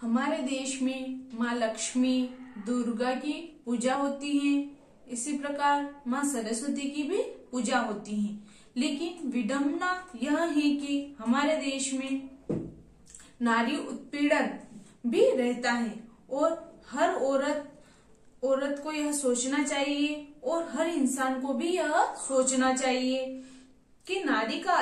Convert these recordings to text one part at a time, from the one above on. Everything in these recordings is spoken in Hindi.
हमारे देश में माँ लक्ष्मी, दुर्गा की पूजा होती है। इसी प्रकार माँ सरस्वती की भी पूजा होती है। लेकिन विडंबना यह है कि हमारे देश में नारी उत्पीड़न भी रहता है और हर औरत को यह सोचना चाहिए और हर इंसान को भी यह सोचना चाहिए कि नारी का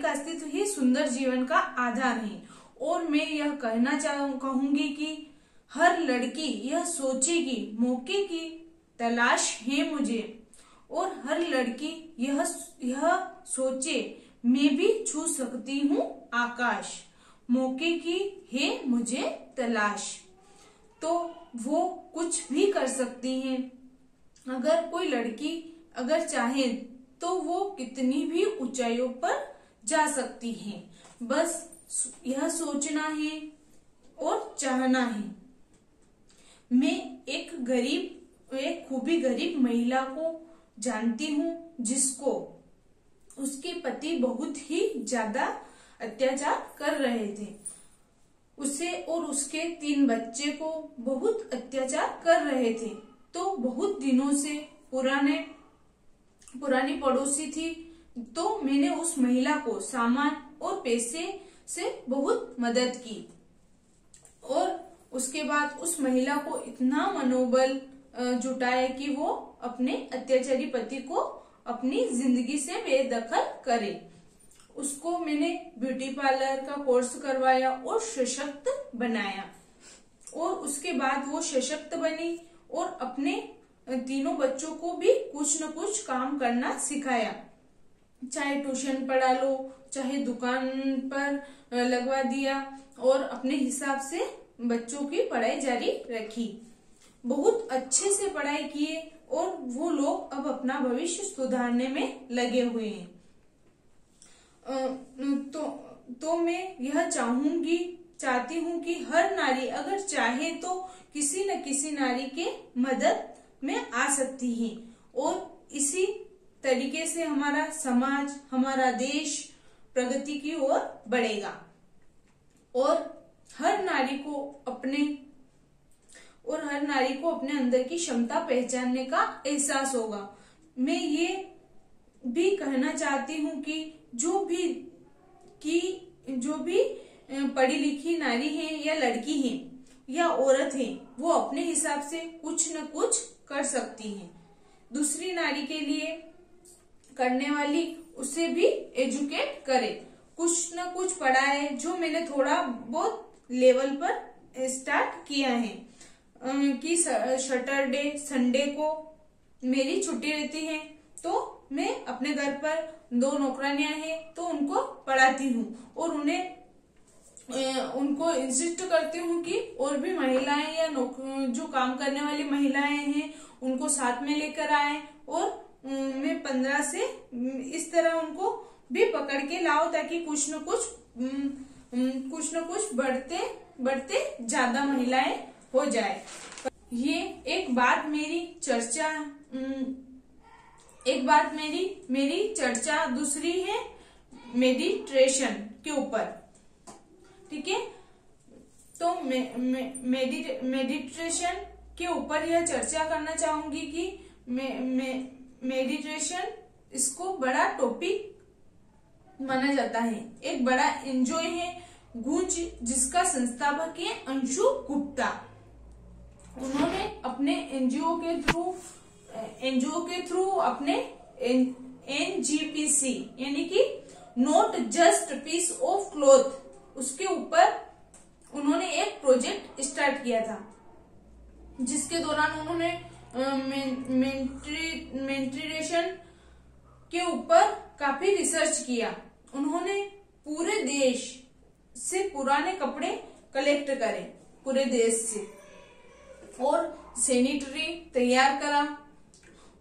अस्तित्व ही सुंदर जीवन का आधार है। और मैं यह कहूंगी कि हर लड़की यह सोचेगी मौके की तलाश है मुझे, और हर लड़की यह सोचे मैं भी छू सकती हूँ आकाश, मौके की है मुझे तलाश। तो वो कुछ भी कर सकती हैं। अगर कोई लड़की अगर चाहे तो वो कितनी भी ऊंचाइयों पर जा सकती है। बस यह सोचना है और चाहना है। मैं एक खूबी गरीब महिला को जानती हूँ जिसको उसके पति बहुत ही ज्यादा अत्याचार कर रहे थे। उसे और उसके 3 बच्चे को बहुत अत्याचार कर रहे थे। तो बहुत दिनों से पुरानी पड़ोसी थी। तो मैंने उस महिला को सामान और पैसे से बहुत मदद की और उसके बाद उस महिला को इतना मनोबल जुटाया कि वो अपने अत्याचारी पति को अपनी जिंदगी से बेदखल करे। उसको मैंने ब्यूटी पार्लर का कोर्स करवाया और सशक्त बनाया, और उसके बाद वो सशक्त बनी और अपने 3 बच्चों को भी कुछ न कुछ काम करना सिखाया। चाहे ट्यूशन पढ़ा लो, चाहे दुकान पर लगवा दिया, और अपने हिसाब से बच्चों की पढ़ाई जारी रखी। बहुत अच्छे से पढ़ाई किए और वो लोग अब अपना भविष्य सुधारने में लगे हुए हैं। तो मैं यह चाहती हूँ कि हर नारी अगर चाहे तो किसी न किसी नारी के मदद में आ सकती है, और इसी तरीके से हमारा समाज, हमारा देश प्रगति की ओर बढ़ेगा और हर नारी को अपने अंदर की क्षमता पहचानने का एहसास होगा। मैं ये भी कहना चाहती हूँ कि जो भी पढ़ी लिखी नारी है या लड़की है या औरत है, वो अपने हिसाब से कुछ न कुछ कर सकती है। दूसरी नारी के लिए करने वाली उसे भी एजुकेट करे, कुछ न कुछ पढ़ाए। जो मैंने थोड़ा बहुत लेवल पर स्टार्ट किया है कि सैटरडे संडे को मेरी छुट्टी रहती है, तो मैं अपने घर पर 2 नौकरानियां हैं तो उनको पढ़ाती हूँ और उनको इंसिस्ट करती हूँ कि और भी महिलाएं या जो काम करने वाली महिलाएं हैं उनको साथ में लेकर आए, और मैं 15 से इस तरह उनको भी पकड़ के लाओ ताकि कुछ न कुछ बढ़ते ज्यादा महिलाएं हो जाए। ये एक बात मेरी चर्चा दूसरी है मेडिटेशन के ऊपर, ठीक है। तो मेडिटेशन के ऊपर यह चर्चा करना चाहूंगी कि मेडिटेशन इसको बड़ा टॉपिक माना जाता है, एक बड़ा एंजॉय है गूंज, जिसका संस्थापक है अंशु गुप्ता। उन्होंने अपने एनजीओ के थ्रू अपने NGPC यानी कि not just piece of cloth, उसके ऊपर उन्होंने एक प्रोजेक्ट स्टार्ट किया था, जिसके दौरान उन्होंने मेडिटेशन के ऊपर काफी रिसर्च किया। उन्होंने पूरे देश से पुराने कपड़े कलेक्ट करे, पूरे देश से, और सैनिटरी तैयार करा,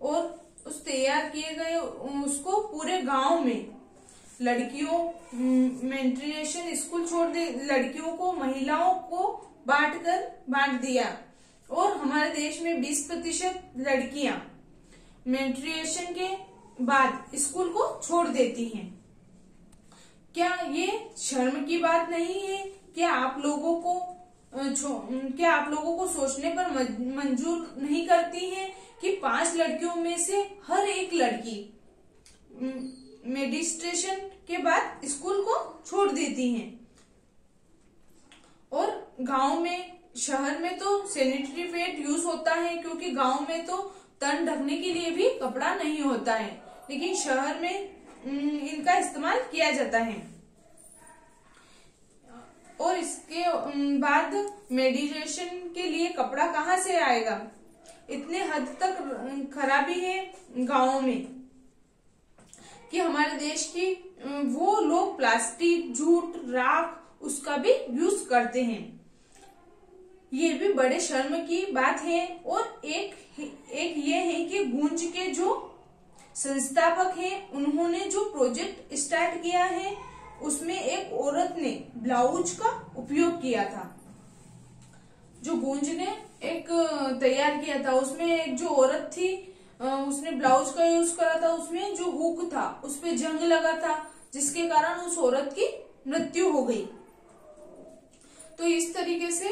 और उस तैयार किए गए उसको पूरे गांव में लड़कियों मेडिटेशन स्कूल छोड़ दे, लड़कियों को, महिलाओं को बांट दिया। और हमारे देश में 20% लड़कियां मेडिटेशन के बाद स्कूल को छोड़ देती हैं। क्या ये शर्म की बात नहीं है? क्या आप लोगों को सोचने पर मंजूर नहीं करती हैं कि 5 लड़कियों में से हर एक लड़की मेडिटेशन के बाद स्कूल को छोड़ देती हैं? और गांव में, शहर में तो सैनिटरी पैड यूज होता है, क्योंकि गांव में तो तन ढकने के लिए भी कपड़ा नहीं होता है, लेकिन शहर में इनका इस्तेमाल किया जाता है। और इसके बाद मेडिटेशन के लिए कपड़ा कहाँ से आएगा? इतने हद तक खराबी है गांवों में कि हमारे देश की वो लोग प्लास्टिक, जूट, राख उसका भी यूज करते हैं। ये भी बड़े शर्म की बात है। और एक ये है कि गूंज के जो संस्थापक हैं, उन्होंने जो प्रोजेक्ट स्टार्ट किया है उसमें एक औरत ने ब्लाउज का उपयोग किया था। जो गूंज ने एक तैयार किया था उसमें एक जो औरत थी उसने ब्लाउज का यूज करा था। उसमें जो हुक था उस पे जंग लगा था, जिसके कारण उस औरत की मृत्यु हो गई। तो इस तरीके से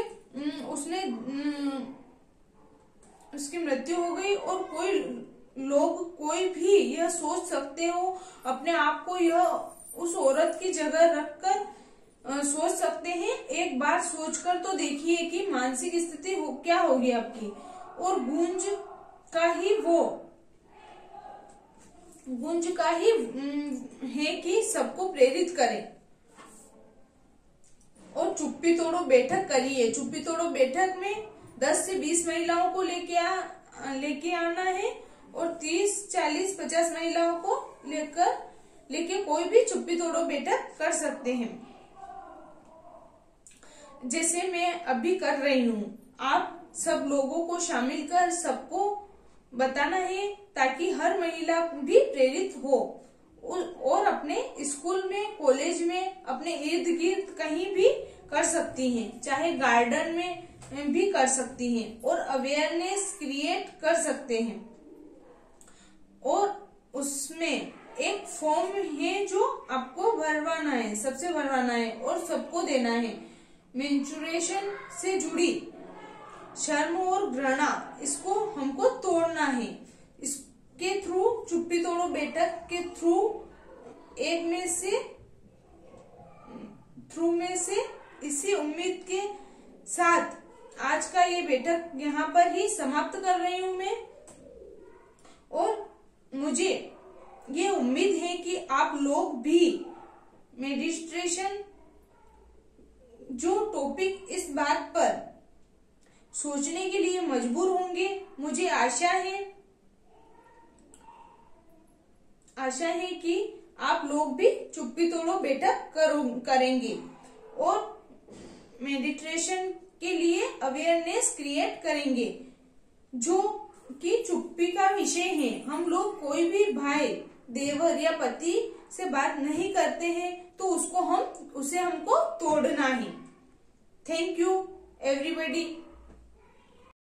उसकी मृत्यु हो गई। और कोई भी यह सोच सकते हो, अपने आप को यह उस औरत की जगह रखकर सोच सकते हैं। एक बार सोचकर तो देखिए कि मानसिक स्थिति क्या होगी आपकी। और गूंज का ही है कि सबको प्रेरित करें। और चुप्पी तोड़ो बैठक करिए। चुप्पी तोड़ो बैठक में 10 से 20 महिलाओं को लेके आना है और 30, 40, 50 महिलाओं को लेके कोई भी चुप्पी तोड़ो बैठक कर सकते हैं, जैसे मैं अभी कर रही हूँ। आप सब लोगों को शामिल कर सबको बताना है ताकि हर महिला भी प्रेरित हो और अपने स्कूल में, कॉलेज में, अपने इर्द गिर्द कहीं भी कर सकती हैं, चाहे गार्डन में भी कर सकती हैं और अवेयरनेस क्रिएट कर सकते हैं। और उसमें एक फॉर्म है जो आपको भरवाना है, सबसे भरवाना है और सबको देना है। मेंस्ट्रुएशन से जुड़ी शर्म और घृणा, इसको हमको तोड़ना है। इसके थ्रू, चुप्पी तोड़ो बैठक के थ्रू इसी उम्मीद के साथ आज का ये बैठक यहाँ पर ही समाप्त कर रही हूँ मैं। और मुझे ये उम्मीद है कि आप लोग भी मेडिटेशन जो टॉपिक, इस बात पर सोचने के लिए मजबूर होंगे। मुझे आशा है कि आप लोग भी चुप्पी तोड़ो बैठक करेंगे और मेडिटेशन के लिए अवेयरनेस क्रिएट करेंगे, जो कि चुप्पी का विषय है। हम लोग कोई भी भाई, देवर या पति से बात नहीं करते हैं तो उसे हमको तोड़ना है। Thank you everybody.